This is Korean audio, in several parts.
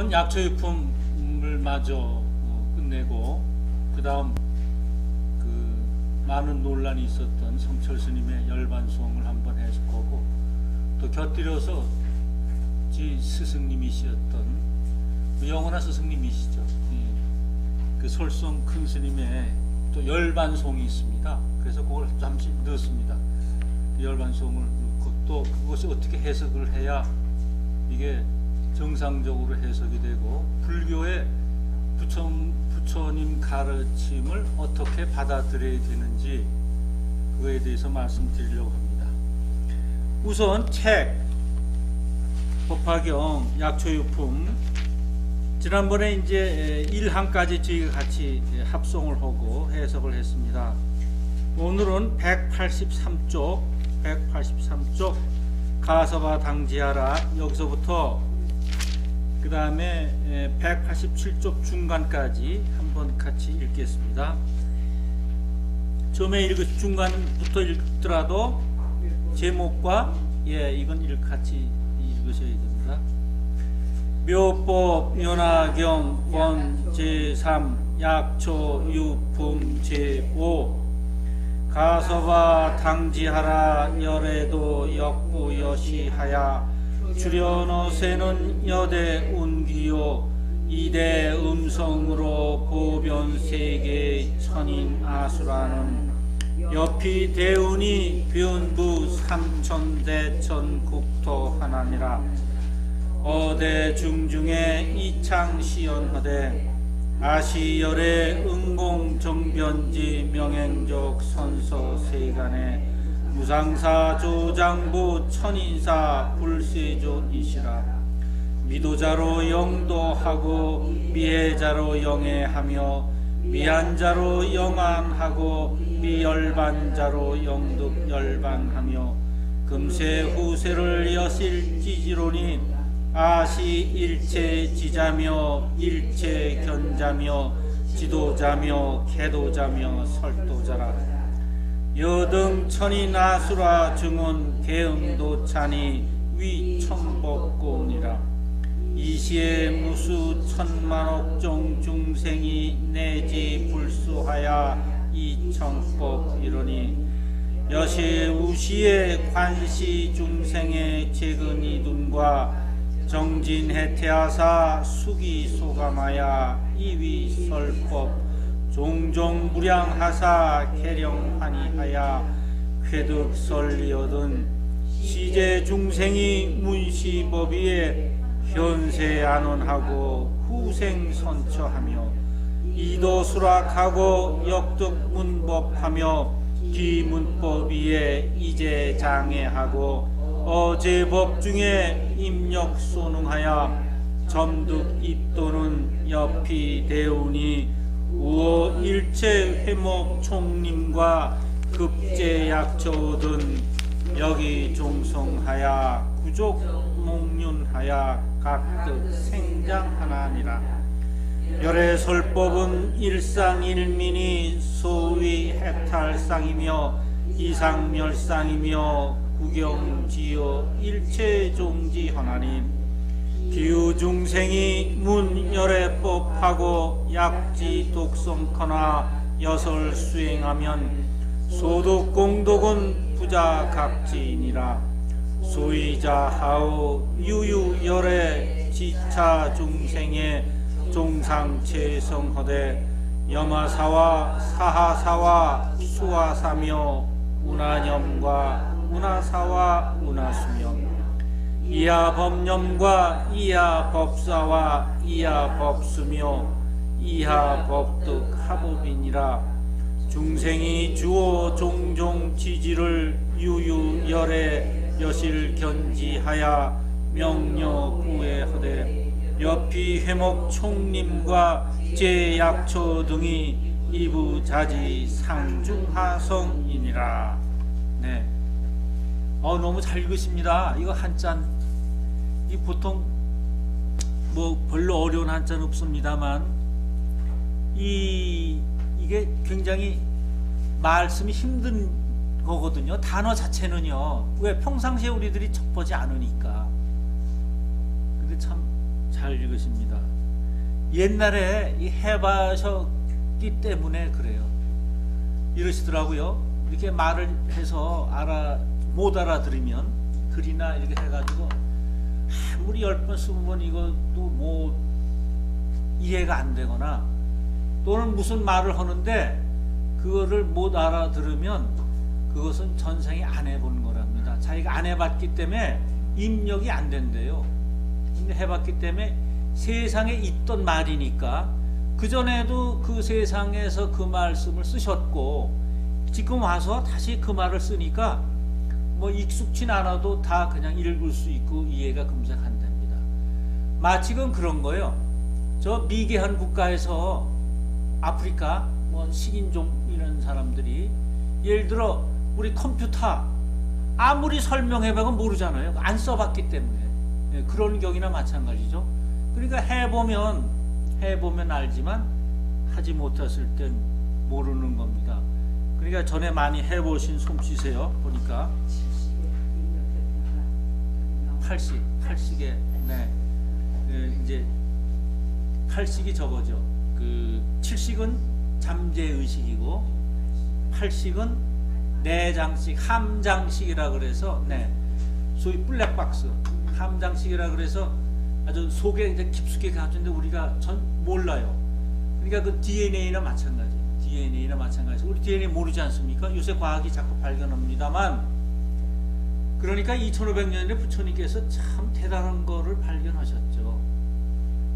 오늘은 약초유품을 마저 끝내고 그 다음 많은 논란이 있었던 성철 스님의 열반송을 한번 해줄 거고, 또 곁들여서 지 스승님이셨던 영원한 스승님이시죠. 그 솔송 큰 스님의 또 열반송이 있습니다. 그래서 그걸 잠시 넣었습니다. 열반송을 넣고 또 그것이 어떻게 해석을 해야 이게 정상적으로 해석이 되고 불교의 부처님 가르침을 어떻게 받아들여야 되는지 그거에 대해서 말씀드리려고 합니다. 우선 책 법화경 약초유품 지난번에 이제 1항까지 저희가 같이 합송을 하고 해석을 했습니다. 오늘은 183쪽 가서봐 당지하라 여기서부터 그 다음에 187쪽 중간까지 한번 같이 읽겠습니다. 처음에 중간부터 읽더라도 제목과 이건 같이 읽으셔야 됩니다. 묘법 연화경 권 제3 약초 유품 제5 가서봐 당지하라 열애도 역부 여시하야 출연어세는 여대 운기요 이대 음성으로 보변세계 천인 아수라는 옆이 대운이 변부 삼천대천 국토 하나니라 어대 중중에 이창시연하되 아시열의 응공정변지 명행적 선서세간에 무상사 조장부 천인사 불세존이시라 미도자로 영도하고 미해자로 영해하며 미한자로 영안하고 미열반자로 영득열반하며 금세 후세를 여실지지로니 아시 일체 지자며 일체 견자며 지도자며 개도자며 설도자라 여등 천인 아수라 증언 개응도찬이 위청법고니라 이시에 무수 천만옥종 중생이 내지 불수하야 이청법 이러니 여시 우시의 관시 중생의 재근이 둔과 정진해태하사 수기소감하야 이위설법 종종 무량하사 계령하니하야 쾌득설리어든 시제 중생이 문시법위에 현세안원하고 후생선처하며 이도수락하고 역득문법하며 기문법위에 이제장애하고 어제법 중에 임력소능하여 점득 입도는 옆이 대운이 우어 일체 회목 총림과 급제약초든 여기 종성하야 구족 목륜하야 각득 생장하나니라 열애설법은 일상일민이 소위 해탈상이며 이상멸상이며 구경지어 일체종지하나니 기후중생이 문열애법하고 약지 독성커나 여설 수행하면 소득공덕은 부자각지이니라 소이자하오 유유열애 지차중생의 종상체성허대 염화사와 사하사와 수화사며 운하념과 운하사와 운하수명 이하법념과 이하법사와 이하법수며 이하법득 합업이니라 중생이 주어 종종 지지를 유유열애 여실견지하야 명료구애허대 옆이 회목 총림과 제약초 등이 이부자지 상중하성이니라. 네. 너무 잘 읽으십니다. 이거 한자는 이 보통 뭐 별로 어려운 한자는 없습니다만 이게 굉장히 말씀이 힘든 거거든요. 단어 자체는요. 왜 평상시에 우리들이 접하지 않으니까. 근데 참 잘 잘 읽으십니다. 옛날에 이 해봐셨기 때문에 그래요. 이러시더라고요. 이렇게 말을 해서 못 알아들으면 글이나 이렇게 해가지고 아무리 10번 20번 이것도 뭐 이해가 안 되거나 또는 무슨 말을 하는데 그거를 못 알아들으면 그것은 전생에 안 해본 거랍니다. 자기가 안 해봤기 때문에 입력이 안 된대요. 근데 해봤기 때문에 세상에 있던 말이니까 그전에도 그 세상에서 그 말씀을 쓰셨고 지금 와서 다시 그 말을 쓰니까 뭐 익숙진 않아도 다 그냥 읽을 수 있고 이해가 금세 간답니다. 마치건 그런 거예요. 저 미개한 국가에서 아프리카 뭐 식인종 이런 사람들이 예를 들어 우리 컴퓨터 아무리 설명해봐도 모르잖아요. 안 써봤기 때문에. 예, 그런 경우나 마찬가지죠. 그러니까 해보면 알지만 하지 못했을 땐 모르는 겁니다. 그러니까 전에 많이 해보신 솜씨세요. 보니까 80에 네. 이제 80이 저거죠. 그 70은 잠재의식이고 80은 내장식, 함장식이라 그래서 네. 소위 블랙박스, 함장식이라 그래서 아주 속에 이제 깊숙이 가지는데 우리가 전 몰라요. 그러니까 그 DNA나 마찬가지. DNA나 마찬가지. 우리 DNA 모르지 않습니까? 요새 과학이 자꾸 발견합니다만, 그러니까 2500년에 부처님께서 참 대단한 거를 발견하셨죠.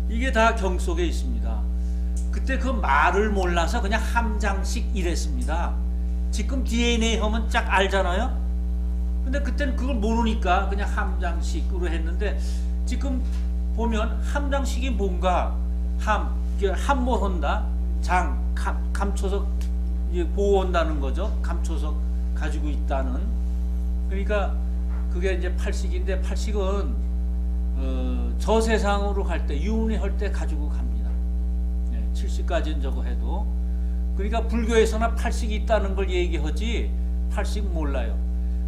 이게 다 경 속에 있습니다. 그때 그 말을 몰라서 그냥 함장식 이랬습니다. 지금 DNA 하면 쫙 알잖아요. 근데 그때는 그걸 모르니까 그냥 함장식으로 했는데 지금 보면 함장식이 뭔가 함몰한다, 감초석 보호한다는 거죠. 감초석 가지고 있다는. 그러니까 그게 이제 8식인데 8식은 저 세상으로 갈 때 유운할 때 가지고 갑니다. 70까지는 저거 해도. 그러니까 불교에서나 8식이 있다는 걸 얘기하지 8식 몰라요.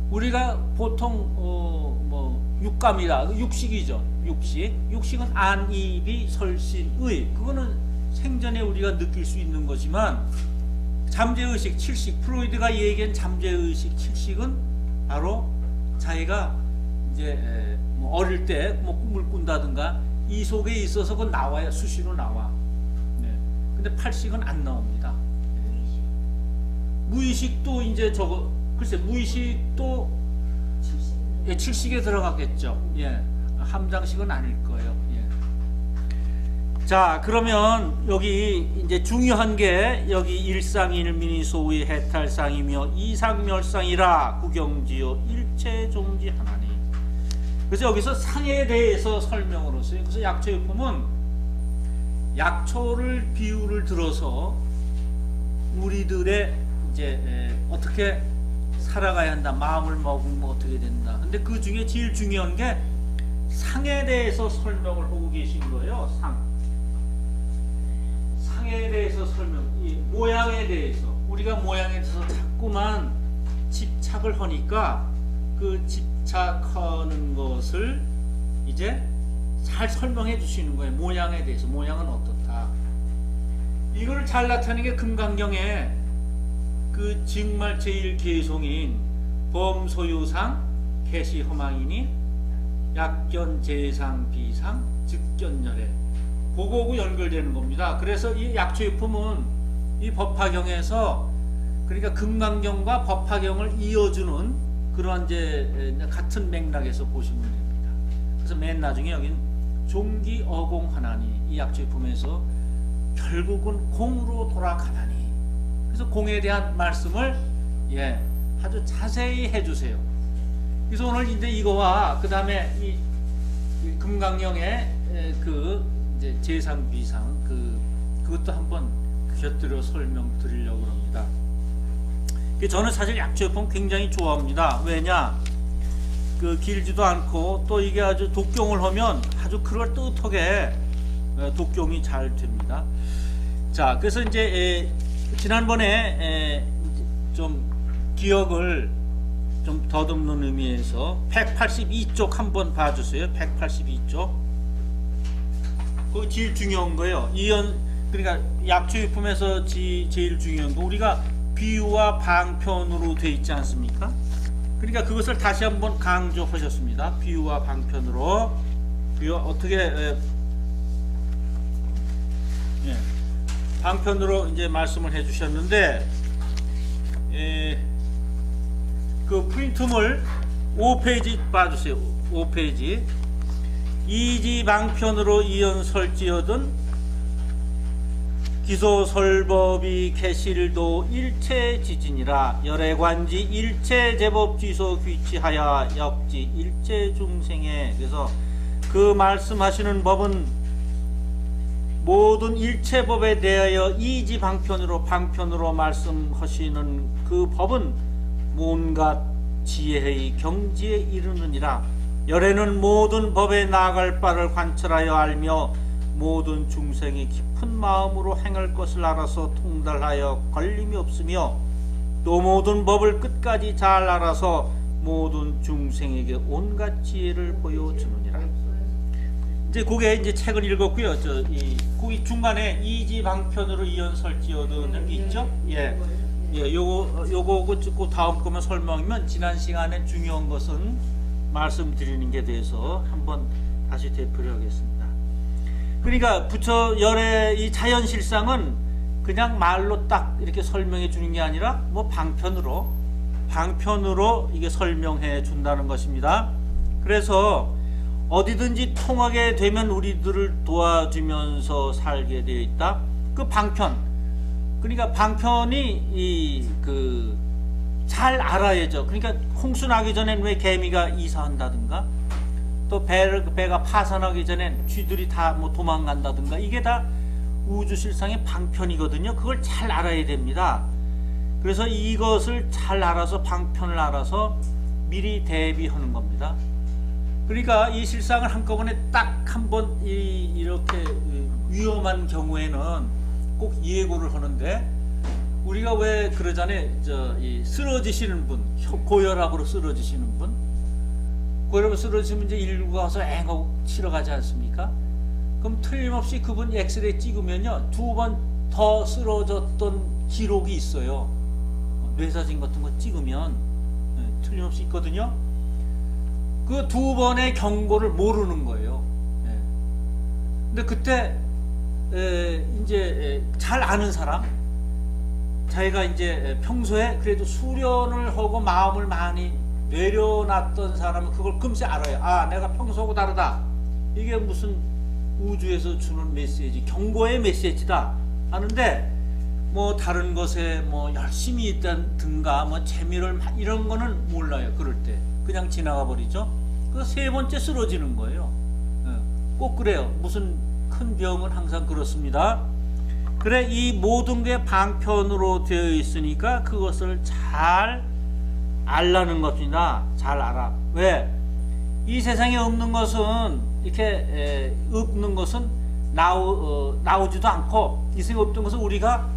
우리가 보통 뭐 육감이다. 육식이죠. 육식은 안, 이, 비, 설신, 의. 그거는 생전에 우리가 느낄 수 있는 거지만 잠재의식 7식, 프로이드가 얘기한 잠재의식 7식은 바로 자기가 이제 뭐 어릴 때 뭐 꿈을 꾼다든가 이 속에 있어서 그건 나와요. 수시로 나와. 네. 근데 8식은 안 나옵니다. 무의식도 이제 저거 글쎄 무의식도 7식에 들어가겠죠. 예. 함장식은 아닐 거예요. 예. 자, 그러면 여기 이제 중요한 게 여기 일상일민이 소위 해탈상이며 이상멸상이라 구경지요 일체종지 하나니. 그래서 여기서 상에 대해서 설명을 했어요. 그래서 약초유품은 약초를 비유를 들어서 우리들의 이제 어떻게 살아가야 한다, 마음을 먹으면 어떻게 된다. 근데 그 중에 제일 중요한 게 상에 대해서 설명을 하고 계신 거예요. 상에 대해서 설명, 이 모양에 대해서. 우리가 모양에 대해서 자꾸만 집착을 하니까 그 집착하는 것을 이제 잘 설명해 주시는 거예요. 모양에 대해서. 모양은 어떻다. 이걸 잘 나타내는 게 금강경에 그 정말 제일 개송인 범소유상 개시허망이니 약견 재상 비상 즉견열애 그거하고 연결되는 겁니다. 그래서 이 약초유품은 이 법화경에서 그러니까 금강경과 법화경을 이어주는 그런 이제 같은 맥락에서 보시면 됩니다. 그래서 맨 나중에 여긴 종기어공하나니 이 약초유품에서 결국은 공으로 돌아가나니. 그래서 공에 대한 말씀을 아주 자세히 해주세요. 그래서 오늘 이제 이거와 그 다음에 이 금강경의 그 이제 재상 비상 그것도 한번 곁들여 설명드리려고 합니다. 저는 사실 약초유품 굉장히 좋아합니다. 왜냐? 그 길지도 않고 또 이게 아주 독경을 하면 아주 그럴듯하게 독경이 잘 됩니다. 자, 그래서 이제 지난번에 좀 기억을 좀 더듬는 의미에서 182쪽 한번 봐주세요. 182쪽. 그거 제일 중요한 거예요. 그러니까 약초유품에서 제일 중요한 거 우리가 비유와 방편으로 돼 있지 않습니까? 그러니까 그것을 다시 한번 강조하셨습니다. 비유와 방편으로. 비유 어떻게 방편으로 이제 말씀을 해주셨는데, 그 프린트물 5페이지 봐주세요. 5페이지. 이지방편으로 이연설지어든 기소설법이 개실도 일체지진이라 열애관지 일체제법지소 귀치하여 역지 일체중생에. 그래서 그 말씀하시는 법은 모든 일체법에 대하여 이지방편으로 말씀하시는 그 법은 온갖 지혜의 경지에 이르느니라. 열애는 모든 법에 나아갈 바를 관철하여 알며 모든 중생이 깊은 마음으로 행할 것을 알아서 통달하여 걸림이 없으며 또 모든 법을 끝까지 잘 알아서 모든 중생에게 온갖 지혜를 보여주느니라. 이제 그게 이제 책을 읽었고요. 거기 중간에 이지방편으로 이연설지어드는 게 있죠. 요거 그 다음 거만 설명이면 지난 시간에 중요한 것은 말씀드리는 게 대해서 한번 다시 되풀이 하겠습니다. 그러니까 부처 열의 이 자연실상은 그냥 말로 딱 이렇게 설명해 주는 게 아니라 뭐 방편으로 이게 설명해 준다는 것입니다. 그래서 어디든지 통하게 되면 우리들을 도와주면서 살게 되어 있다. 그 방편. 그러니까 방편이 잘 알아야죠. 그러니까 홍수 나기 전엔 왜 개미가 이사한다든가, 또 배가 파산하기 전엔 쥐들이 다 뭐 도망간다든가, 이게 다 우주실상의 방편이거든요. 그걸 잘 알아야 됩니다. 그래서 이것을 잘 알아서 방편을 알아서 미리 대비하는 겁니다. 그러니까 이 실상을 한꺼번에 딱 한번 이렇게 위험한 경우에는 꼭 예고를 하는데, 우리가 왜 그러잖아요. 쓰러지시는 분, 고혈압으로 쓰러지시는 분, 고혈압으로 쓰러지면 이제 119가 와서 앵하고 치러 가지 않습니까? 그럼 틀림없이 그분 엑스레이 찍으면요, 2번 더 쓰러졌던 기록이 있어요. 뇌사진 같은 거 찍으면 틀림없이 있거든요. 그 2번의 경고를 모르는 거예요. 근데 그때 이제 잘 아는 사람, 자기가 이제 평소에 그래도 수련을 하고 마음을 많이 내려놨던 사람은 그걸 금세 알아요. 아, 내가 평소하고 다르다. 이게 무슨 우주에서 주는 메시지, 경고의 메시지다 하는데, 뭐 다른 것에 뭐 열심히 있다든가 뭐 재미를 이런 거는 몰라요. 그럴 때 그냥 지나가 버리죠. 그 세 번째 쓰러지는 거예요. 꼭 그래요. 무슨 큰 병은 항상 그렇습니다. 그래, 이 모든 게 방편으로 되어 있으니까 그것을 잘 알라는 것입니다. 잘 알아. 왜? 이 세상에 없는 것은 이렇게 없는 것은 나오지도 않고, 이 세상에 없던 것은 우리가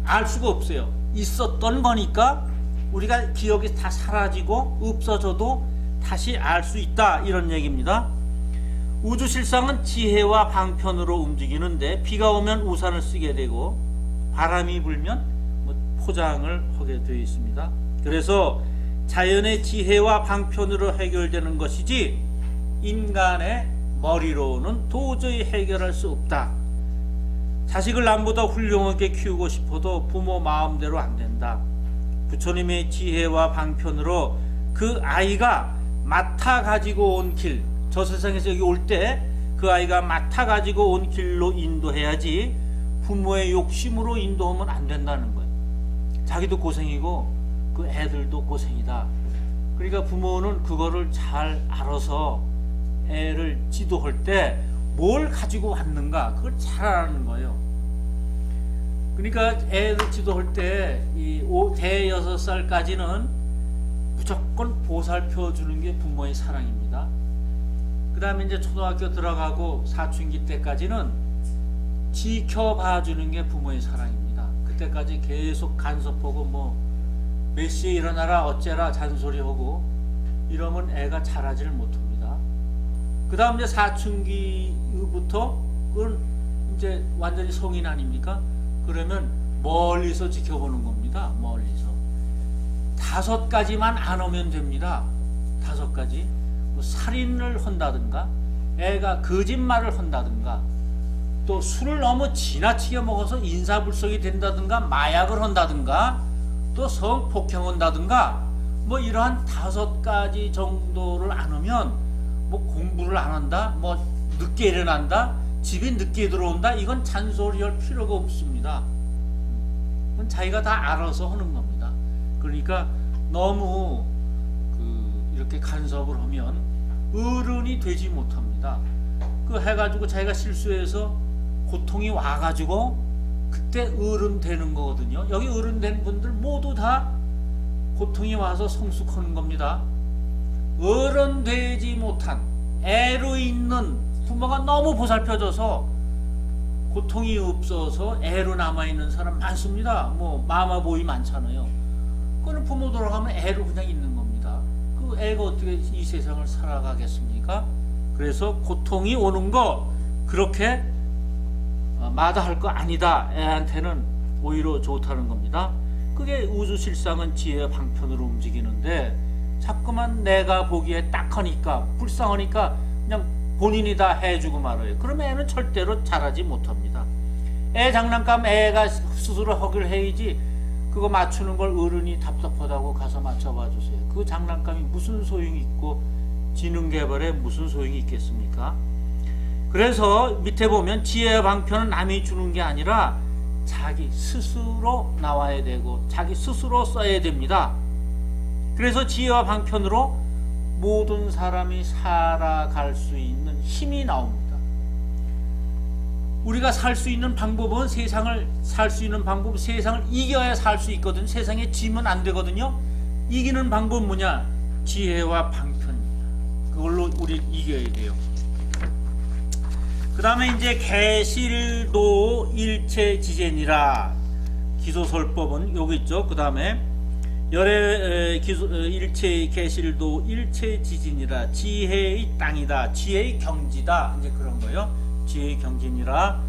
알 수가 없어요. 있었던 거니까 우리가 기억이 다 사라지고 없어져도 다시 알 수 있다, 이런 얘기입니다. 우주실상은 지혜와 방편으로 움직이는데, 비가 오면 우산을 쓰게 되고 바람이 불면 포장을 하게 되어 있습니다. 그래서 자연의 지혜와 방편으로 해결되는 것이지 인간의 머리로는 도저히 해결할 수 없다. 자식을 남보다 훌륭하게 키우고 싶어도 부모 마음대로 안 된다. 부처님의 지혜와 방편으로 그 아이가 맡아 가지고 온 길, 저 세상에서 여기 올 때 그 아이가 맡아 가지고 온 길로 인도해야지 부모의 욕심으로 인도하면 안 된다는 거예요. 자기도 고생이고 그 애들도 고생이다. 그러니까 부모는 그거를 잘 알아서 애를 지도할 때 뭘 가지고 왔는가, 그걸 잘 아는 거예요. 그러니까 애를 지도할 때 이 대여섯 살까지는 무조건 보살펴 주는 게 부모의 사랑입니다. 그 다음에 이제 초등학교 들어가고 사춘기 때까지는 지켜봐 주는 게 부모의 사랑입니다. 그때까지 계속 간섭하고 뭐 몇 시에 일어나라 어째라 잔소리하고 이러면 애가 자라지를 못합니다. 그 다음 이제 사춘기부터 그건 이제 완전히 성인 아닙니까? 그러면 멀리서 지켜보는 겁니다. 멀리서 5가지만 안 오면 됩니다. 5가지. 뭐 살인을 한다든가, 애가 거짓말을 한다든가, 또 술을 너무 지나치게 먹어서 인사불성이 된다든가, 마약을 한다든가, 또 성폭행한다든가, 뭐 이러한 5가지 정도를 안 하면, 뭐 공부를 안 한다, 뭐 늦게 일어난다, 집에 늦게 들어온다, 이건 잔소리할 필요가 없습니다. 그건 자기가 다 알아서 하는 겁니다. 그러니까 너무 이렇게 간섭을 하면 어른이 되지 못합니다. 그 해가지고 자기가 실수해서 고통이 와가지고 그때 어른 되는 거거든요. 여기 어른 된 분들 모두 다 고통이 와서 성숙하는 겁니다. 어른 되지 못한 애로 있는 부모가 너무 보살펴줘서 고통이 없어서 애로 남아있는 사람 많습니다. 뭐 마마보이 많잖아요. 그거는 부모 돌아가면 애로 그냥 있는 겁니다. 그 애가 어떻게 이 세상을 살아가겠습니까? 그래서 고통이 오는 거 그렇게 마다할 거 아니다. 애한테는 오히려 좋다는 겁니다. 그게 우주실상은 지혜의 방편으로 움직이는데 자꾸만 내가 보기에 딱하니까 불쌍하니까 그냥 본인이 다 해주고 말아요. 그러면 애는 절대로 잘하지 못합니다. 애 장난감 애가 스스로 하기를 해야지 그거 맞추는 걸 어른이 답답하다고 가서 맞춰봐 주세요. 그 장난감이 무슨 소용이 있고 지능 개발에 무슨 소용이 있겠습니까? 그래서 밑에 보면 지혜의 방편은 남이 주는 게 아니라 자기 스스로 나와야 되고 자기 스스로 써야 됩니다. 그래서 지혜와 방편으로 모든 사람이 살아갈 수 있는 힘이 나옵니다. 우리가 살 수 있는 방법은 세상을 살 수 있는 방법은 세상을 이겨야 살 수 있거든요. 세상에 지면 안 되거든요. 이기는 방법은 뭐냐? 지혜와 방편입니다. 그걸로 우리 이겨야 돼요. 그 다음에 이제 계실도 일체지제니라. 기소설법은 여기 있죠. 그 다음에 열의 일체 계실도 일체지진이라. 지혜의 땅이다. 지혜의 경지다. 이제 그런 거예요. 지혜의 경지니라.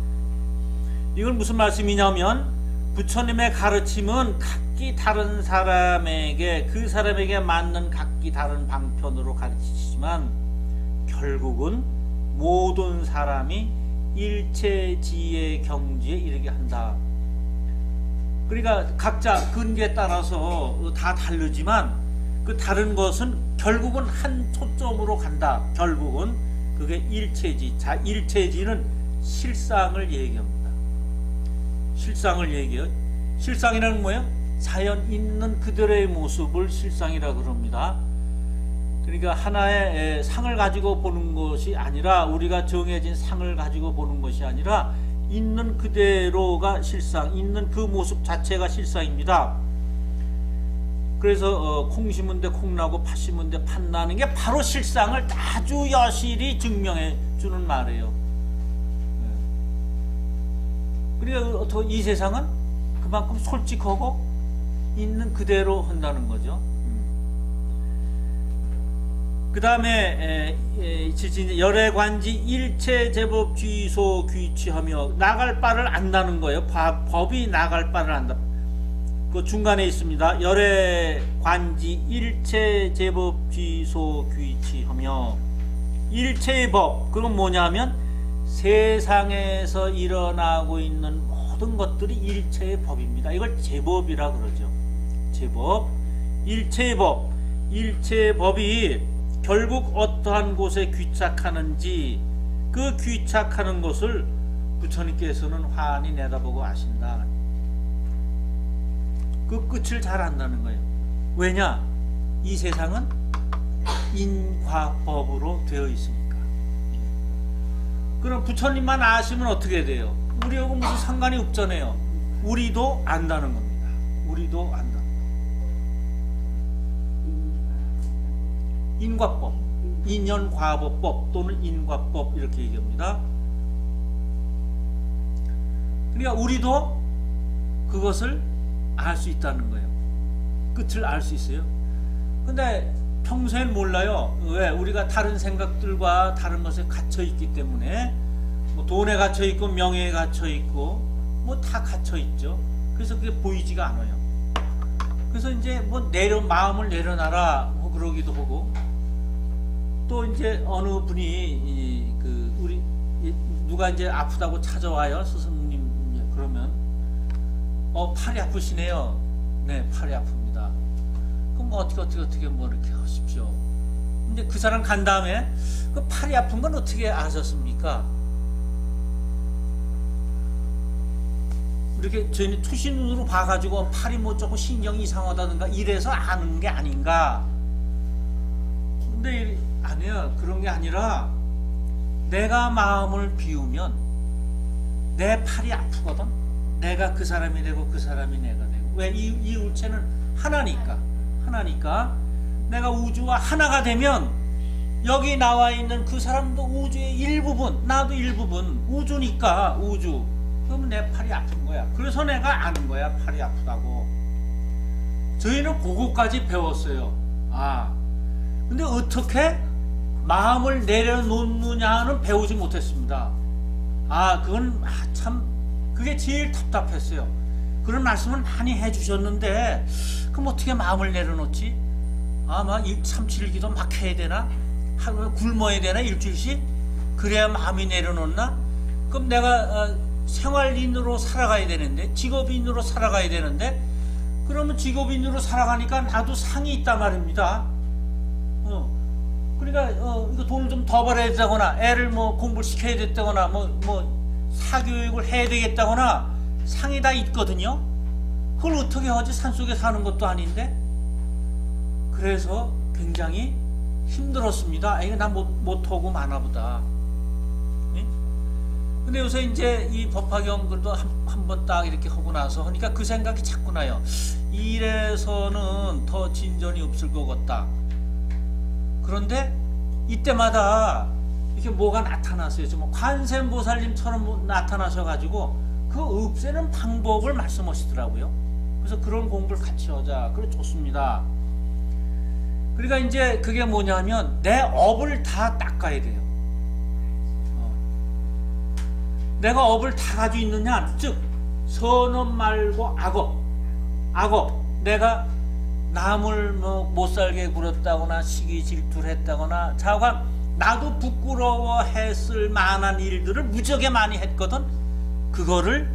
이건 무슨 말씀이냐면 부처님의 가르침은 각기 다른 사람에게 그 사람에게 맞는 각기 다른 방편으로 가르치지만 결국은 모든 사람이 일체지혜 경지에 이르게 한다. 그러니까 각자 근기에 따라서 다 다르지만 그 다른 것은 결국은 한 초점으로 간다. 결국은 그게 일체지. 자, 일체지는 실상을 얘기합니다. 실상을 얘기해요. 실상이라는 뭐예요? 자연 있는 그들의 모습을 실상이라 그럽니다. 그러니까 하나의 상을 가지고 보는 것이 아니라 우리가 정해진 상을 가지고 보는 것이 아니라 있는 그대로가 실상, 있는 그 모습 자체가 실상입니다. 그래서 콩 심은 데 콩 나고 팥 심은 데 팥 나는 게 바로 실상을 아주 여실히 증명해 주는 말이에요. 그러니까 이 세상은 그만큼 솔직하고 있는 그대로 한다는 거죠. 그 다음에 열애관지 일체제법 귀소 귀취하며 나갈 바를 안다는 거예요. 법이 나갈 바를 안다. 그 중간에 있습니다. 열애관지 일체제법 귀소 귀취하며. 일체의 법, 그건 뭐냐면 세상에서 일어나고 있는 모든 것들이 일체의 법입니다. 이걸 제법이라 그러죠. 제법, 일체의 법. 일체의 법이 결국 어떠한 곳에 귀착하는지 그 귀착하는 것을 부처님께서는 환히 내다보고 아신다. 그 끝을 잘 안다는 거예요. 왜냐? 이 세상은 인과법으로 되어 있으니까. 그럼 부처님만 아시면 어떻게 돼요? 우리하고 무슨 상관이 없잖아요. 우리도 안다는 겁니다. 우리도 안다. 인과법, 인연과보법 또는 인과법 이렇게 얘기합니다. 그러니까 우리도 그것을 알 수 있다는 거예요. 끝을 알 수 있어요. 근데 평소엔 몰라요. 왜? 우리가 다른 생각들과 다른 것에 갇혀 있기 때문에 뭐 돈에 갇혀 있고 명예에 갇혀 있고 뭐 다 갇혀 있죠. 그래서 그게 보이지가 않아요. 그래서 이제 뭐 마음을 내려놔라 뭐 그러기도 하고, 또 이제 어느 분이 우리 누가 이제 아프다고 찾아와요. 스승님. 그러면 팔이 아프시네요. 네, 팔이 아픕니다. 그럼 뭐 어떻게 뭐 이렇게 하십시오. 근데 그 사람 간 다음에 그 팔이 아픈 건 어떻게 아셨습니까? 이렇게 저희는 투신눈으로 봐가지고 팔이 뭐 조금 신경이 이상하다든가 이래서 아는 게 아닌가. 근데 아니야, 그런 게 아니라 내가 마음을 비우면 내 팔이 아프거든. 내가 그 사람이 되고 그 사람이 내가 되고. 왜? 이 울체는 하나니까 내가 우주와 하나가 되면 여기 나와 있는 그 사람도 우주의 일부분, 나도 일부분, 우주니까 우주. 그러면 내 팔이 아픈 거야. 그래서 내가 아는 거야, 팔이 아프다고. 저희는 그거까지 배웠어요. 근데 어떻게 마음을 내려놓느냐는 배우지 못했습니다. 그건 참 그게 제일 답답했어요. 그런 말씀을 많이 해주셨는데 그럼 어떻게 마음을 내려놓지? 막 3, 7기도 막 해야 되나? 굶어야 되나? 일주일씩? 그래야 마음이 내려놓나? 그럼 내가 생활인으로 살아가야 되는데, 직업인으로 살아가야 되는데, 그러면 직업인으로 살아가니까 나도 상이 있단 말입니다. 그러니까 이거 돈을 좀 더 벌어야 되다거나, 애를 뭐 공부를 시켜야 됐다거나, 뭐 사교육을 해야 되겠다거나 상이 다 있거든요. 그걸 어떻게 하지? 산속에 사는 것도 아닌데. 그래서 굉장히 힘들었습니다. 이게 나 못하고 마나보다. 근데 요새 이제 이 법화경 글도 한 번 딱 이렇게 하고 나서 하니까 그 생각이 자꾸 나요. 이래서는 더 진전이 없을 것 같다. 그런데 이때마다 이렇게 뭐가 나타났어요. 좀 관세음보살님처럼 나타나셔가지고 그 없애는 방법을 말씀하시더라고요. 그래서 그런 공부를 같이 하자. 그래, 좋습니다. 그러니까 이제 그게 뭐냐면 내 업을 다 닦아야 돼요. 내가 업을 다 가지고 있느냐? 즉 선업 말고 악업. 내가 남을 못 살게 굴었다거나 시기 질투를 했다거나 자관, 나도 부끄러워했을 만한 일들을 무지하게 많이 했거든. 그거를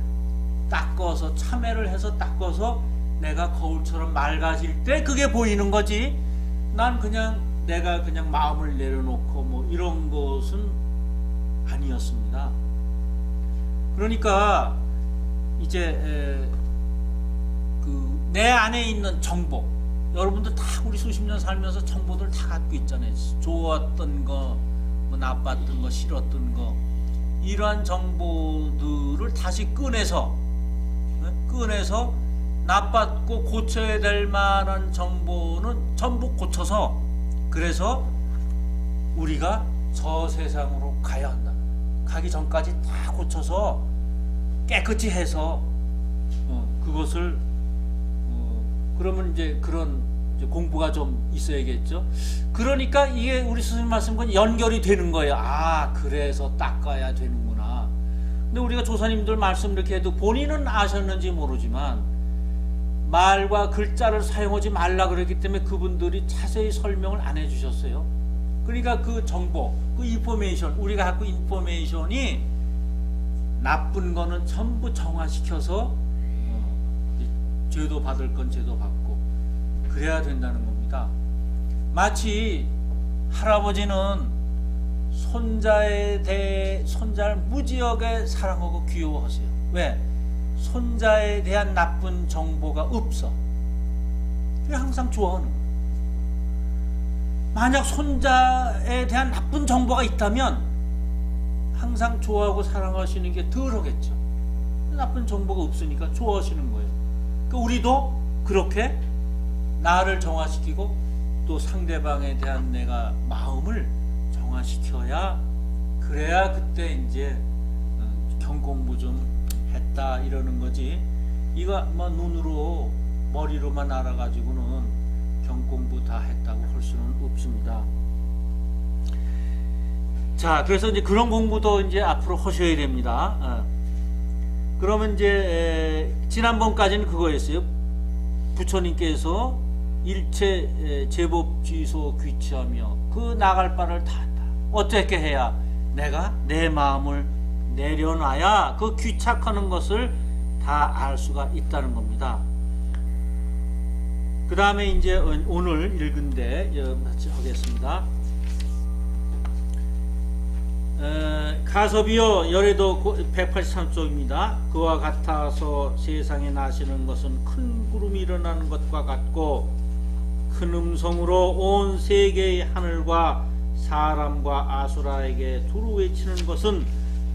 닦아서, 참회를 해서 닦아서 내가 거울처럼 맑아질 때 그게 보이는 거지. 난 그냥 내가 그냥 마음을 내려놓고 뭐 이런 것은 아니었습니다. 그러니까 이제 내 안에 있는 정보, 여러분들 다 우리 수십 년 살면서 정보들 다 갖고 있잖아요. 좋았던 거, 뭐 나빴던 거, 싫었던 거, 이러한 정보들을 다시 꺼내서 나빴고 고쳐야 될 만한 정보는 전부 고쳐서, 그래서 우리가 저 세상으로 가야 한다. 가기 전까지 다 고쳐서 깨끗이 해서 그것을 그러면 이제 그런 이제 공부가 좀 있어야겠죠. 그러니까 이게 우리 스승님 말씀과 연결이 되는 거예요. 그래서 닦아야 되는구나. 근데 우리가 조사님들 말씀 이렇게 해도 본인은 아셨는지 모르지만 말과 글자를 사용하지 말라 그랬기 때문에 그분들이 자세히 설명을 안 해주셨어요. 그러니까 그 정보, 그 인포메이션, 우리가 갖고 인포메이션이 나쁜 거는 전부 정화시켜서 죄도 받을 건 죄도 받고 그래야 된다는 겁니다. 마치 할아버지는 손자를 무지하게 사랑하고 귀여워하세요. 왜? 손자에 대한 나쁜 정보가 없어. 그게 항상 좋아하는 거예요. 만약 손자에 대한 나쁜 정보가 있다면 항상 좋아하고 사랑하시는 게 덜하겠죠. 나쁜 정보가 없으니까 좋아하시는 거예요. 그러니까 우리도 그렇게 나를 정화시키고 또 상대방에 대한 내가 마음을 정화시켜야, 그래야 그때 이제 경공부 좀 했다 이러는 거지. 이거 뭐 눈으로 머리로만 알아가지고는 경공부 다 했다고 할 수는 없습니다. 자, 그래서 이제 그런 공부도 이제 앞으로 하셔야 됩니다. 그러면 이제 지난번까지는 그거였어요. 부처님께서 일체 제법 취소 귀취하며 그 나갈 바를 다 한다. 어떻게 해야 내가 내 마음을 내려놔야 그 귀착하는 것을 다 알 수가 있다는 겁니다. 그 다음에 이제 오늘 읽은데 같이 하겠습니다. 가섭이여 열애도 183쪽입니다. 그와 같아서 세상에 나시는 것은 큰 구름이 일어나는 것과 같고 큰 음성으로 온 세계의 하늘과 사람과 아수라에게 두루 외치는 것은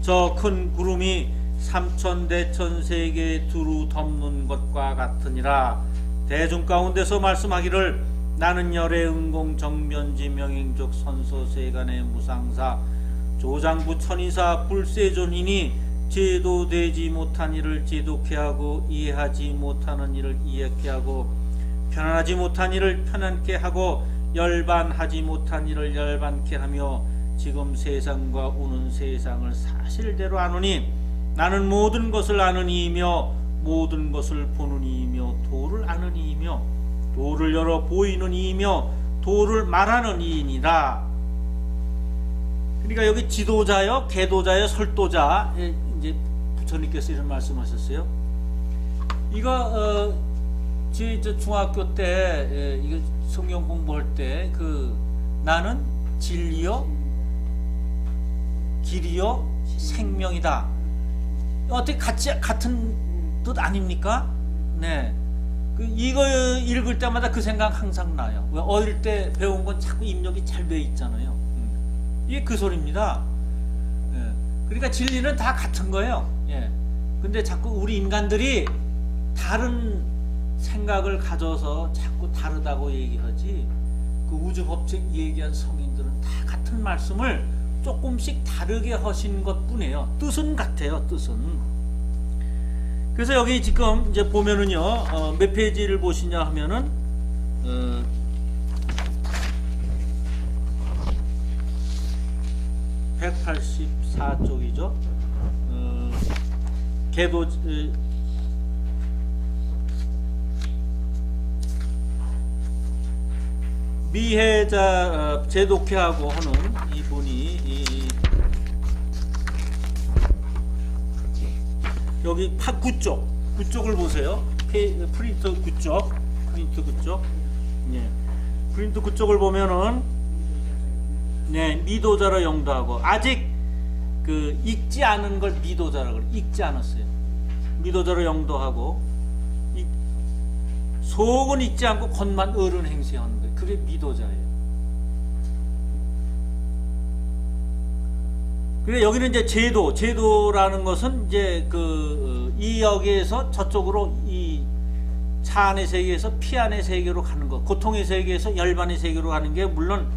저 큰 구름이 삼천대천 세계에 두루 덮는 것과 같으니라. 대중 가운데서 말씀하기를 나는 열애 응공 정변지 명행족 선소세간의 무상사 조장부 천의사 불세존이니 제도되지 못한 일을 제도케 하고 이해하지 못하는 일을 이해케 하고 편안하지 못한 일을 편안케 하고 열반하지 못한 일을 열반케 하며 지금 세상과 오는 세상을 사실대로 아노니 나는 모든 것을 아는 이이며 모든 것을 보는 이이며 도를 아는 이이며 도를 열어 보이는 이이며 도를 말하는 이이니라. 그러니까 여기 지도자여, 계도자여, 설도자, 이제 부처님께서 이런 말씀하셨어요. 이거 저 중학교 때 이거 성경 공부할 때 나는 진리요, 길이요, 생명이다. 어떻게 같은 뜻 아닙니까? 네. 이거 읽을 때마다 그 생각 항상 나요. 왜 어릴 때 배운 건 자꾸 입력이 잘 돼 있잖아요. 이게 그 소리입니다. 예. 그러니까 진리는 다 같은 거예요. 예. 근데 자꾸 우리 인간들이 다른 생각을 가져서 자꾸 다르다고 얘기하지, 그 우주 법칙 얘기한 성인들은 다 같은 말씀을 조금씩 다르게 하신 것 뿐이에요. 뜻은 같아요. 뜻은. 그래서 여기 지금 이제 보면은요, 몇 페이지를 보시냐 하면은 184쪽이죠. 계도 미해자 제독회하고 하는 이분이 여기 9쪽을 보세요. 프린트 9쪽, 예. 프린트 9쪽을 보면은 네, 미도자로 영도하고 아직 읽지 않은 걸 미도자라고 그래요. 읽지 않았어요. 미도자로 영도하고 속은 읽지 않고 겉만 어른 행세하는 거예요. 그게 미도자예요. 그래 여기는 이제 제도라는 것은 이제 이 역에서 저쪽으로 이 차 안의 세계에서 피 안의 세계로 가는 것, 고통의 세계에서 열반의 세계로 가는 게 물론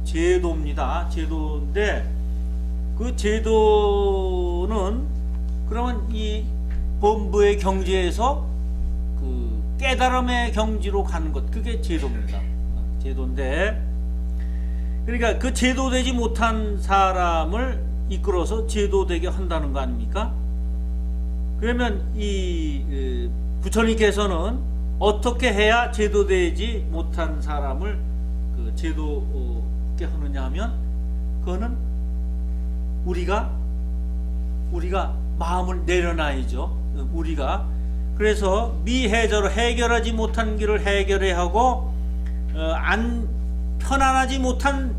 제도입니다. 제도인데 그 제도는 그러면 이 범부의 경지에서 깨달음의 경지로 가는 것, 그게 제도입니다. 제도인데, 그러니까 그 제도되지 못한 사람을 이끌어서 제도되게 한다는 거 아닙니까? 그러면 이 부처님께서는 어떻게 해야 제도되지 못한 사람을 제도게 하느냐 하면, 그거는 우리가 마음을 내려놔야죠. 우리가. 그래서 미해저로 해결하지 못한 길을 해결해야 하고, 편안하지 못한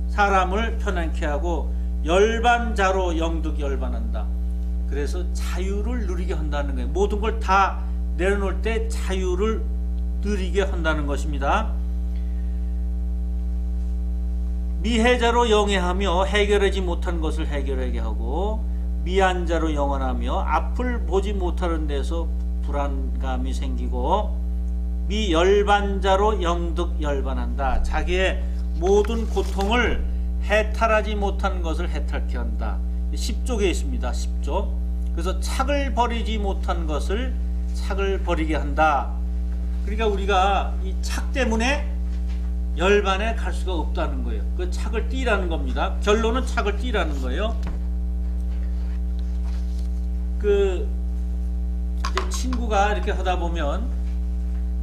사람을 편안케 하고, 열반자로 영득 열반한다. 그래서 자유를 누리게 한다는 거예요. 모든 걸 다 내려놓을 때 자유를 누리게 한다는 것입니다. 미해자로 영해하며 해결하지 못한 것을 해결하게 하고, 미안자로 영원하며 앞을 보지 못하는 데서 불안감이 생기고, 미열반자로 영득 열반한다. 자기의 모든 고통을 해탈하지 못한 것을 해탈케 한다. 10쪽에 있습니다. 10쪽. 그래서 착을 버리지 못한 것을 착을 버리게 한다. 그러니까 우리가 이 착 때문에 열반에 갈 수가 없다는 거예요. 그 착을 띠라는 겁니다. 결론은 착을 띠라는 거예요. 그 친구가 이렇게 하다 보면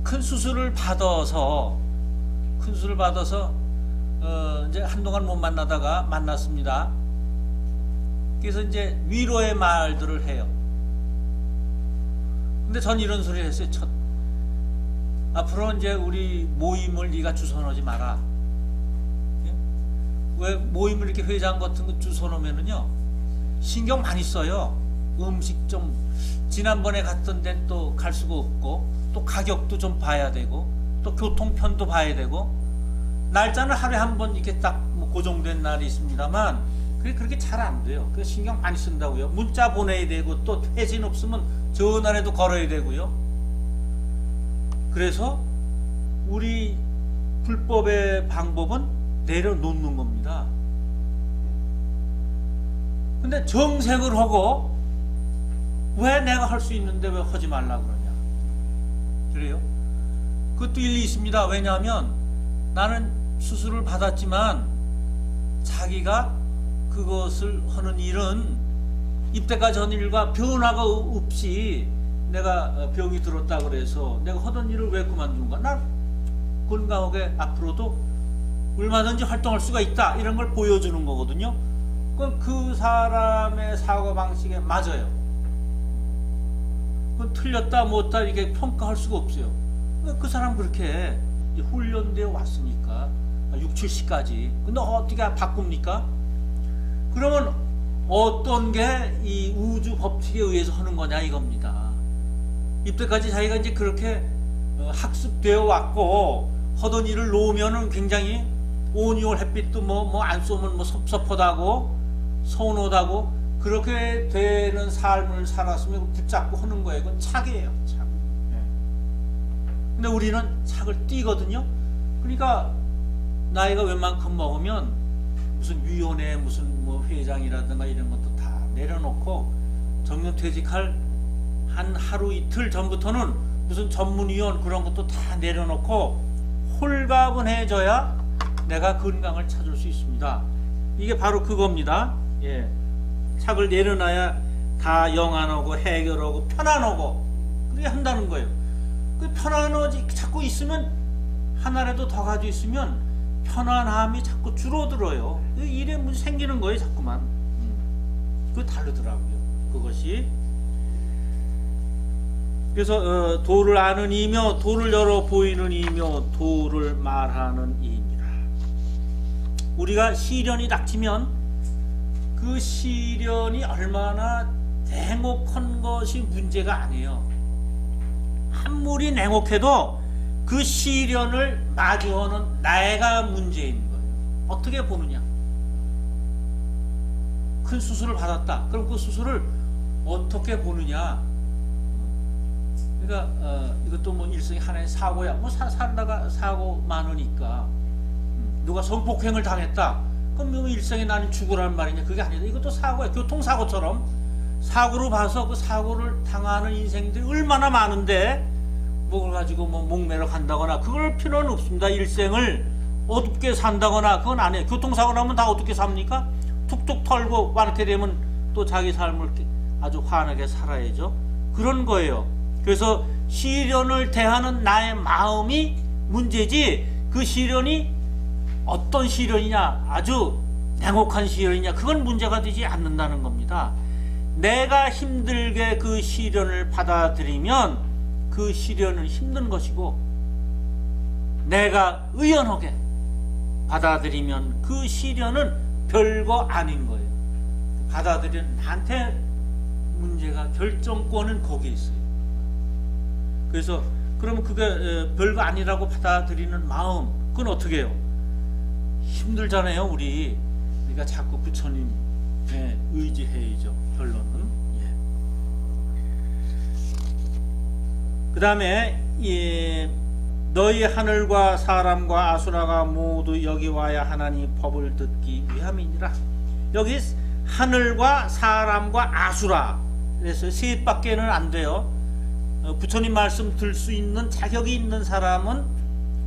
큰 수술을 받아서 이제 한동안 못 만나다가 만났습니다. 그래서 이제 위로의 말들을 해요. 근데 전 이런 소리를 했어요. 앞으로 이제 우리 모임을 네가 주선하지 마라. 예? 왜 모임을 이렇게 회장 같은 거 주선하면은요 신경 많이 써요. 음식 좀 지난번에 갔던 데는 또 갈 수가 없고 또 가격도 좀 봐야 되고 또 교통편도 봐야 되고 날짜는 하루에 한 번 이렇게 딱 뭐 고정된 날이 있습니다만 그게 그렇게 잘 안 돼요. 그래서 신경 많이 쓴다고요. 문자 보내야 되고 또 회진 없으면 전화라도 걸어야 되고요. 그래서 우리 불법의 방법은 내려놓는 겁니다. 근데 정색을 하고 왜 내가 할 수 있는데 왜 하지 말라 그러냐. 그래요? 그것도 일리 있습니다. 왜냐하면 나는 수술을 받았지만 자기가 그것을 하는 일은 입대까지 한 일과 변화가 없이 내가 병이 들었다 그래서 내가 하던 일을 왜 그만둔가? 난 건강하게 앞으로도 얼마든지 활동할 수가 있다. 이런 걸 보여주는 거거든요. 그건 그 사람의 사고방식에 맞아요. 그건 틀렸다 못다 이렇게 평가할 수가 없어요. 그 사람 그렇게 훈련되어 왔으니까 6, 70까지. 근데 어떻게 바꿉니까? 그러면 어떤 게 이 우주 법칙에 의해서 하는 거냐 이겁니다. 이때까지 자기가 이제 그렇게 학습되어 왔고 하던 일을 놓으면은 굉장히 온이올 햇빛도 뭐 안 쏘면 뭐 섭섭하다고 서운하다고 그렇게 되는 삶을 살았으면 붙잡고 하는 거예요. 그건 착이에요. 착. 근데 우리는 착을 띠거든요. 그러니까 나이가 웬만큼 먹으면 무슨 위원회 무슨 뭐 회장이라든가 이런 것도 다 내려놓고 정년퇴직할 한 하루 이틀 전부터는 무슨 전문위원 그런 것도 다 내려놓고 홀가분해져야 내가 건강을 찾을 수 있습니다. 이게 바로 그겁니다. 예. 착을 내려놔야 다 영안하고 해결하고 편안하고 그렇게 한다는 거예요. 그 편안하지 자꾸 있으면 하나라도 더 가지고 있으면 편안함이 자꾸 줄어들어요. 일에 문제 생기는 거예요, 자꾸만. 그거 다르더라고요. 그것이. 그래서 도를 아는 이며 도를 열어 보이는 이며 도를 말하는 이니라. 우리가 시련이 닥치면 그 시련이 얼마나 냉혹한 것이 문제가 아니에요. 아무리 냉혹해도 그 시련을 마주하는 내가 문제인 거예요. 어떻게 보느냐. 큰 수술을 받았다. 그럼 그 수술을 어떻게 보느냐. 그러니까 이것도 뭐 일생의 하나의 사고야. 뭐 살다가 사고 많으니까 누가 성폭행을 당했다. 그럼 뭐 일생에 나는 죽으라는 말이냐. 그게 아니다. 이것도 사고야. 교통사고처럼 사고로 봐서 그 사고를 당하는 인생들이 얼마나 많은데 그걸 가지고 뭐 목매러 간다거나 그럴 필요는 없습니다. 일생을 어둡게 산다거나 그건 안 해요. 교통사고 나면 다 어떻게 삽니까? 툭툭 털고 완쾌 되면 또 자기 삶을 아주 환하게 살아야죠. 그런 거예요. 그래서 시련을 대하는 나의 마음이 문제지 그 시련이 어떤 시련이냐 아주 냉혹한 시련이냐 그건 문제가 되지 않는다는 겁니다. 내가 힘들게 그 시련을 받아들이면 그 시련은 힘든 것이고 내가 의연하게 받아들이면 그 시련은 별거 아닌 거예요. 받아들이는 나한테 문제가 결정권은 거기에 있어요. 그래서 그러면 그게 별거 아니라고 받아들이는 마음 그건 어떻게 해요? 힘들잖아요. 우리가 자꾸 부처님 의지해야죠. 결론은. 그 다음에 너희 하늘과 사람과 아수라가 모두 여기 와야 하나니 법을 듣기 위함이니라. 여기 하늘과 사람과 아수라 그래서 셋밖에는 안 돼요. 부처님 말씀 들 수 있는 자격이 있는 사람은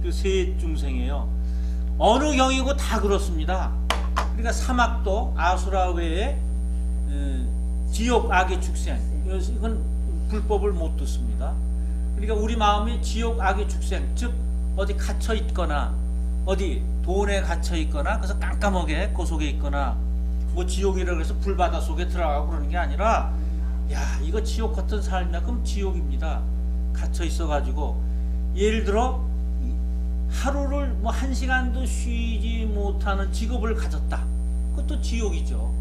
그 셋 중생이에요. 어느 경이고 다 그렇습니다. 그러니까 사막도 아수라 외에 지옥 악의 축생, 이건 불법을 못 듣습니다. 그러니까 우리 마음이 지옥 악의 축생, 즉 어디 갇혀 있거나 어디 돈에 갇혀 있거나 그래서 깜깜하게 그 속에 있거나 뭐 지옥이라고 해서 불바다 속에 들어가고 그러는 게 아니라 야 이거 지옥 같은 삶이야. 그럼 지옥입니다. 갇혀 있어 가지고 예를 들어 하루를 뭐 1시간도 쉬지 못하는 직업을 가졌다. 그것도 지옥이죠.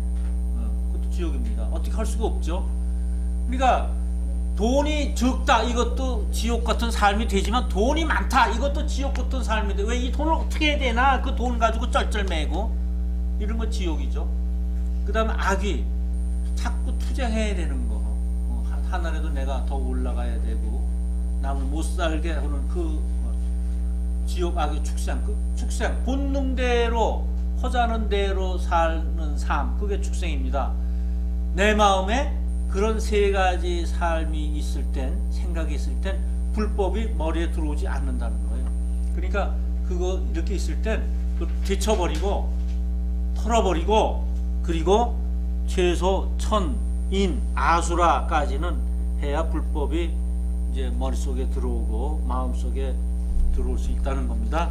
그것도 지옥입니다. 어떻게 할 수가 없죠. 그러니까 돈이 적다 이것도 지옥 같은 삶이 되지만 돈이 많다 이것도 지옥 같은 삶이 돼. 왜 이 돈을 어떻게 해야 되나 그 돈 가지고 쩔쩔매고 이런 거 지옥이죠. 그 다음에 악이 자꾸 투쟁해야 되는 거. 하늘에도 내가 더 올라가야 되고 남을 못 살게 하는 그 지옥 악의 축생, 그 축생 본능대로 허자는 대로 사는 삶, 그게 축생입니다. 내 마음에 그런 세 가지 삶이 있을 땐, 생각이 있을 땐 불법이 머리에 들어오지 않는다는 거예요. 그러니까 그거 이렇게 있을 땐 데쳐버리고 털어버리고 그리고 최소 천, 인, 아수라까지는 해야 불법이 이제 머릿속에 들어오고 마음속에 들어올 수 있다는 겁니다.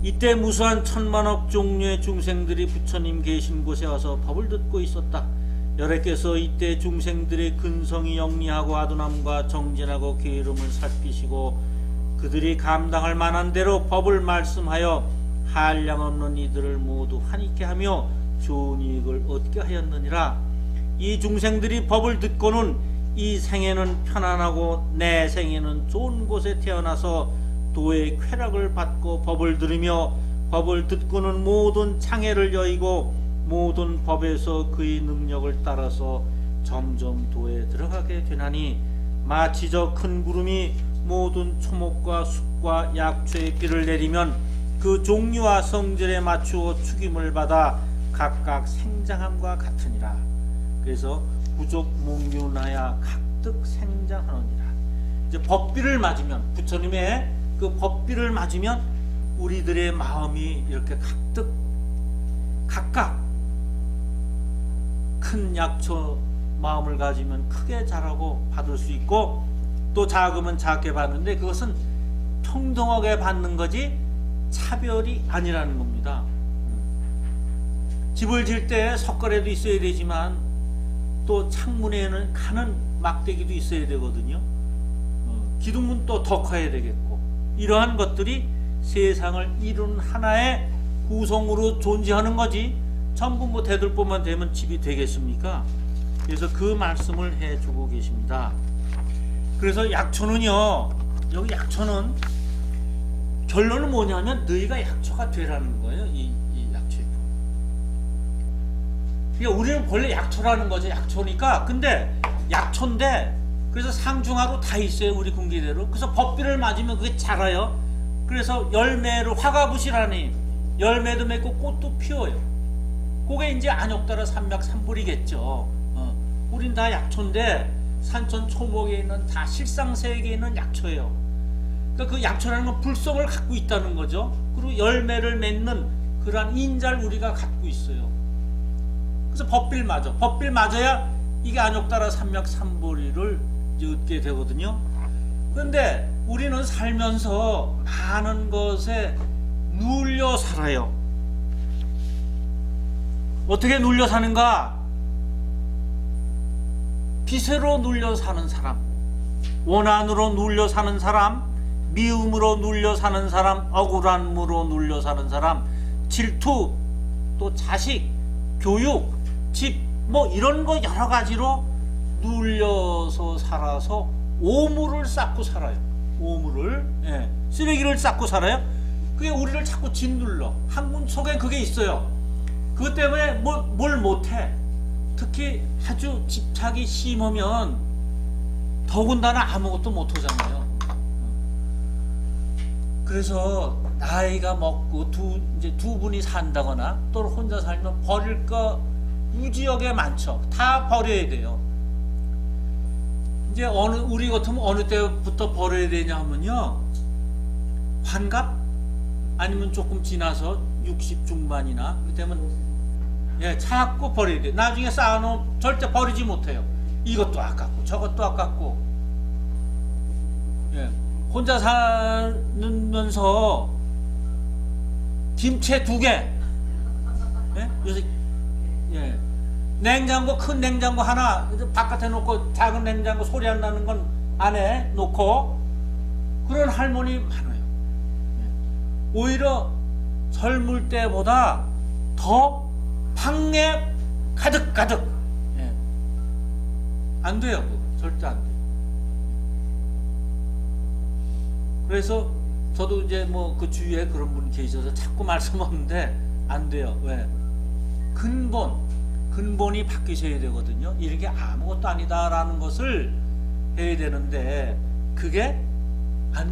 이때 무수한 천만억 종류의 중생들이 부처님 계신 곳에 와서 법을 듣고 있었다. 여래께서 이때 중생들의 근성이 영리하고 아둔함과 정진하고 게으름을 살피시고 그들이 감당할 만한 대로 법을 말씀하여 한량없는 이들을 모두 환희케 하며 좋은 이익을 얻게 하였느니라. 이 중생들이 법을 듣고는 이 생에는 편안하고 내 생에는 좋은 곳에 태어나서 도의 쾌락을 받고 법을 들으며 법을 듣고는 모든 창해를 여의고 모든 법에서 그의 능력을 따라서 점점 도에 들어가게 되나니 마치 저 큰 구름이 모든 초목과 숲과 약초의 길을 내리면 그 종류와 성질에 맞추어 축임을 받아 각각 생장함과 같으니라. 그래서 부족 몽유나야 각득 생장하느니라. 이제 법비를 맞으면 부처님의 그 법비를 맞으면 우리들의 마음이 이렇게 각각 큰 약초 마음을 가지면 크게 자라고 받을 수 있고 또 작으면 작게 받는데 그것은 평등하게 받는 거지 차별이 아니라는 겁니다. 집을 질 때 석가래도 있어야 되지만 또 창문에는 가는 막대기도 있어야 되거든요. 기둥은 또 더 커야 되겠고 이러한 것들이 세상을 이룬 하나의 구성으로 존재하는 거지 전부 뭐 대들보만 되면 집이 되겠습니까? 그래서 그 말씀을 해주고 계십니다. 그래서 약초는요, 여기 약초는 결론은 뭐냐면 너희가 약초가 되라는 거예요. 이 약초의 법. 그러니까 우리는 원래 약초라는 거죠. 약초니까. 근데 약초인데 그래서 상중하로 다 있어요. 우리 궁기대로. 그래서 법비를 맞으면 그게 자라요. 그래서 열매를 화가부시라니 열매도 맺고 꽃도 피워요. 그게 이제 안욕따라 삼맥삼불이겠죠. 우린 다 약초인데 산천 초목에 있는 다 실상세계에 있는 약초예요. 그러니까 그 약초라는 건 불성을 갖고 있다는 거죠. 그리고 열매를 맺는 그러한 인자를 우리가 갖고 있어요. 그래서 법비를 맞아. 법비를 맞아야 이게 안욕따라 삼맥삼불이를 얻게 되거든요. 그런데 우리는 살면서 많은 것에 눌려 살아요. 어떻게 눌려 사는가? 빚으로 눌려 사는 사람, 원한으로 눌려 사는 사람, 미움으로 눌려 사는 사람, 억울함으로 눌려 사는 사람, 질투, 또 자식, 교육, 집, 뭐 이런 거 여러 가지로 눌려서 살아서 오물을 쌓고 살아요. 오물을, 쓰레기를 쌓고 살아요. 그게 우리를 자꾸 짓눌러. 한군 속에 그게 있어요. 그것 때문에 뭘 못해. 특히 아주 집착이 심하면 더군다나 아무것도 못하잖아요. 그래서 나이가 먹고 이제 두 분이 산다거나 또 혼자 살면 버릴 거 무지하게 많죠. 다 버려야 돼요. 이제 우리 같으면 어느 때부터 버려야 되냐 하면요, 환갑 아니면 조금 지나서 60 중반이나 그때면 자꾸 버려야 돼. 나중에 쌓아놓으면 절대 버리지 못해요. 이것도 아깝고 저것도 아깝고. 혼자 살면서 김치 2개, 요새 냉장고, 큰 냉장고 하나 바깥에 놓고 작은 냉장고 소리 안 나는 건 안에 놓고 그런 할머니 많아요. 오히려 젊을 때보다 더 방에 가득가득. 안 돼요. 그거. 절대 안 돼요. 그래서 저도 이제 뭐 그 주위에 그런 분이 계셔서 자꾸 말씀하는데 안 돼요. 왜? 근본이 바뀌셔야 되거든요. 이런 게 아무것도 아니다라는 것을 해야 되는데 그게 안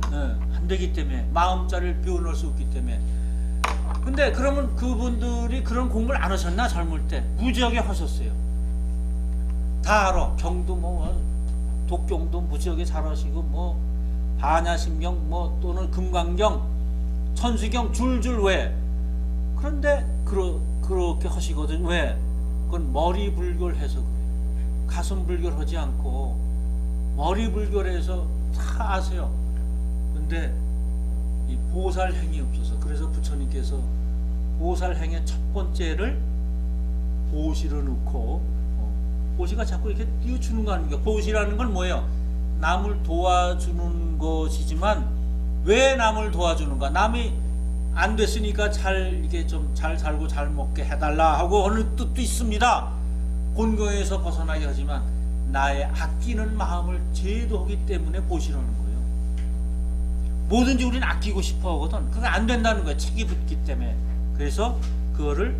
되기 때문에 마음자리를 비워놓을 수 없기 때문에. 근데 그러면 그분들이 그런 공부를 안 하셨나? 젊을 때 무지하게 하셨어요. 다 알아. 경도 뭐 독경도 무지하게 잘하시고 뭐 반야신경 뭐 또는 금강경 천수경 줄줄 왜. 그런데 그렇게 하시거든. 왜? 그건 머리 불결해서 그래요. 가슴 불결하지 않고 머리 불결해서 다 아세요. 근데 이 보살행이 없어서. 그래서 부처님께서 보살행의 첫 번째를 보시를 넣고, 보시가 자꾸 이렇게 띄워주는 거 아닙니까? 보시라는 건 뭐예요? 남을 도와주는 것이지만 왜 남을 도와주는가? 남이 안 됐으니까 이렇게 좀 잘 살고 잘 먹게 해달라 하고 하는 뜻도 있습니다. 본거에서 벗어나게 하지만 나의 아끼는 마음을 제도하기 때문에 보시라는 거예요. 뭐든지 우리는 아끼고 싶어 하거든. 그게 안 된다는 거예요. 책이 붙기 때문에. 그래서 그거를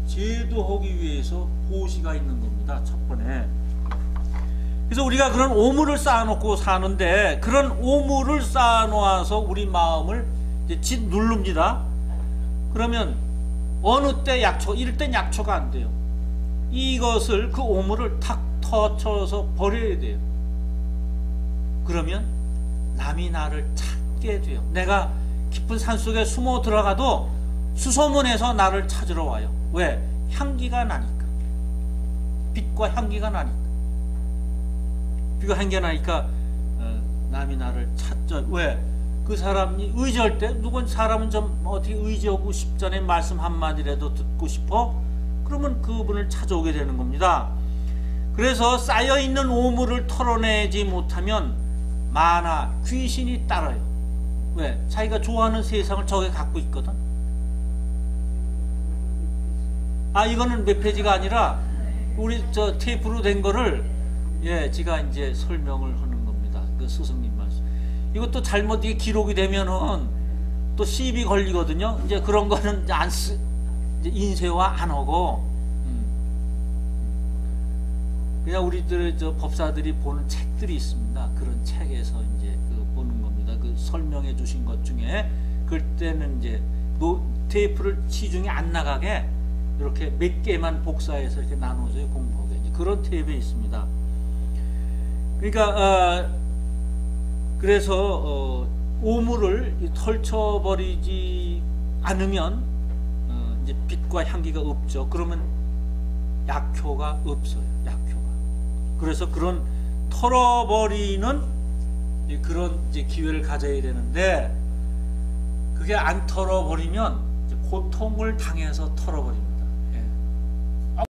제도하기 위해서 보시가 있는 겁니다. 첫 번에. 그래서 우리가 그런 오물을 쌓아놓고 사는데 그런 오물을 쌓아놓아서 우리 마음을 이제 짓 누릅니다. 그러면 어느 때 약초, 이럴 땐 약초가 안 돼요. 이것을 그 오물을 탁 터쳐서 버려야 돼요. 그러면 남이 나를 찾게 돼요. 내가 깊은 산속에 숨어 들어가도 수소문해서 나를 찾으러 와요. 왜? 향기가 나니까. 빛과 향기가 나니까. 빛과 향기가 나니까 남이 나를 찾죠. 왜? 그 사람이 의지할 때 누군 사람은 좀 어떻게 의지하고 싶잖아요. 말씀 한마디라도 듣고 싶어? 그러면 그분을 찾아오게 되는 겁니다. 그래서 쌓여있는 오물을 털어내지 못하면 만화, 귀신이 따라요. 왜? 자기가 좋아하는 세상을 저게 갖고 있거든. 이거는 몇 페이지가 아니라 우리 저 테이프로 된 거를 제가 이제 설명을 하는 겁니다. 그 스승님 말씀. 이것도 잘못 이게 기록이 되면은 또 시비 걸리거든요. 이제 그런 거는 이제 인쇄화 안 하고 그냥 우리들 저 법사들이 보는 책들이 있습니다. 그런 책에서 이제 보는 겁니다. 그 설명해 주신 것 중에 그때는 이제 테이프를 시중에 안 나가게 이렇게 몇 개만 복사해서 이렇게 나눠줘요. 공부하게. 그런 테이프에 있습니다. 그러니까 그래서 오물을 털쳐버리지 않으면 이제 빛과 향기가 없죠. 그러면 약효가 없어요. 약효가. 그래서 그런 털어버리는 그런 이제 기회를 가져야 되는데 그게 안 털어버리면 이제 고통을 당해서 털어버립니다.